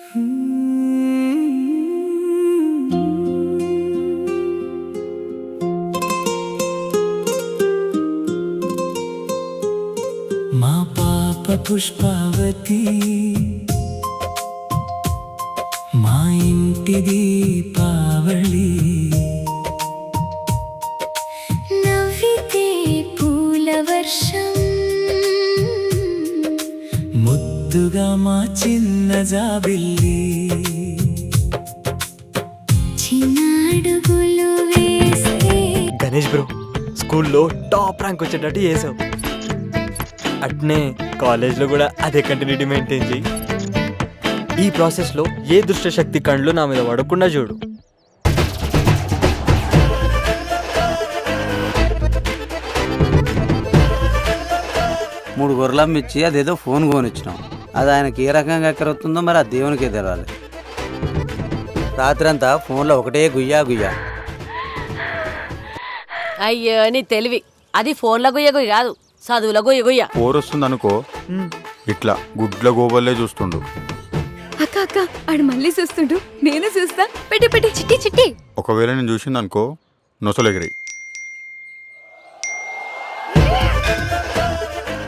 మా పాప పుష్పావతి మా ఇంటి దీపావళి నవ్వితే పూల వర్షం ముద్దుగా మా చిన్న జాబిల్లి చిన్న అడుగులు వేస్తే గణేష్ బ్రో స్కూల్లో టాప్ ర్యాంక్ వచ్చేటట్టు చేసావు. అట్నే కాలేజ్లో కూడా అదే కంటిన్యూటీ మెయింటైన్ చేయి. ఈ ప్రాసెస్లో ఏ దుష్ట శక్తి కళ్ళు నా మీద పడకుండా చూడు. మూడు గొర్రెలు అమ్మిచ్చి అదేదో ఫోన్ కొనిచ్చినాం. అది ఆయనకి ఏ రకంగా ఎక్కరవుతుందో మరి ఆ దేవునికే తెరాలి. రాత్రి అంతా ఫోన్లో ఒకటే గుయ్యా గుయ్యా. అయ్యో నీ తెలివి, అది ఫోన్ల గుయ్య గుయ్య కాదు, చదువుల గుయ్య గుయ్య. పోరొస్తుంది అనుకో, ఇట్లా గుడ్ల గోబల్లే చూస్తుండు. అక్క అక్క ఆడు మళ్ళీ చూస్తుండు, నేను చూస్తా. పెట్టి పెట్టి చిట్టి చిట్టి. ఒకవేళ నేను చూసింది అనుకో, నొసలెగిరి.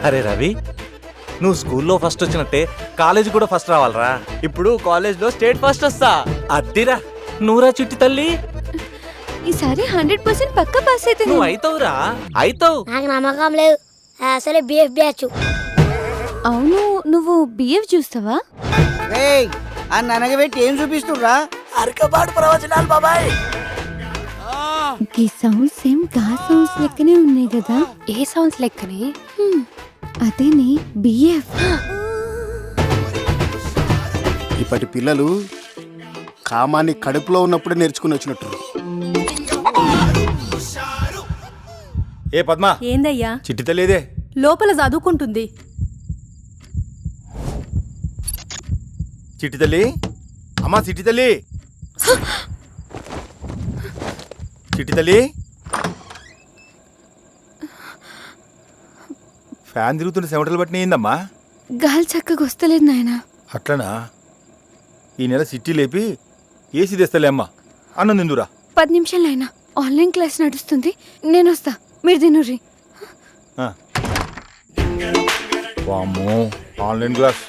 అరే రవి, నువ్వు స్కూల్లో ఫస్ట్ వచ్చినట్టే కాలేజ్ కూడా ఫస్ట్ రావాలరా. ఇప్పుడు కాలేజ్లో స్టేట్ ఫస్ట్ వస్తా. అద్దిరా, నువ్వురా చిట్టి తల్లి. ఈసారి 100% పక్కా పాస్ అయితే నువ్వు అవుతావురా, అవుతావు. నాకు నమ్మకం లేదు, అసలే బిఎఫ్ బ్యాచ్. అవును, నువ్వు బిఎఫ్ చూస్తావా? అని అనగబెట్టి ఏం చూపిస్తుర్రా? అరకబాటు ప్రవచనాలు బాబాయ్. ఈ సౌండ్స్ సేమ్ గా సౌండ్స్ లెక్కనే ఉన్నాయి కదా. ఏ సౌండ్స్ లెక్కనే? అదేని బిఎఫ్. ఇప్పటి పిల్లలు కామాన్ని కడుపులో ఉన్నప్పుడే నేర్చుకుని వచ్చినట్టు. ఏ పద్మా, ఏందయ్యా? చిట్టి తెలియదే లోపల చదువుకుంటుంది. చిట్టి తల్లి, అమ్మా చిట్టి తల్లి, చిట్టి తల్లి. ఫ్యాన్ తిరుగుతుంటే చెమటలు పట్టిన ఏందమ్మా? గాలి చక్కగా వస్తలేదు నాయన. అట్లనా? ఈ నెల సిట్టి లేపి ఏసీ తెస్తలే అమ్మా. అన్నం తిందురా. 10 నిమిషాలు అయినా ఆన్లైన్ క్లాస్ నడుస్తుంది, నేను వస్తా, మీరు తినుర్రి. వామ్మో, ఆన్లైన్ క్లాస్.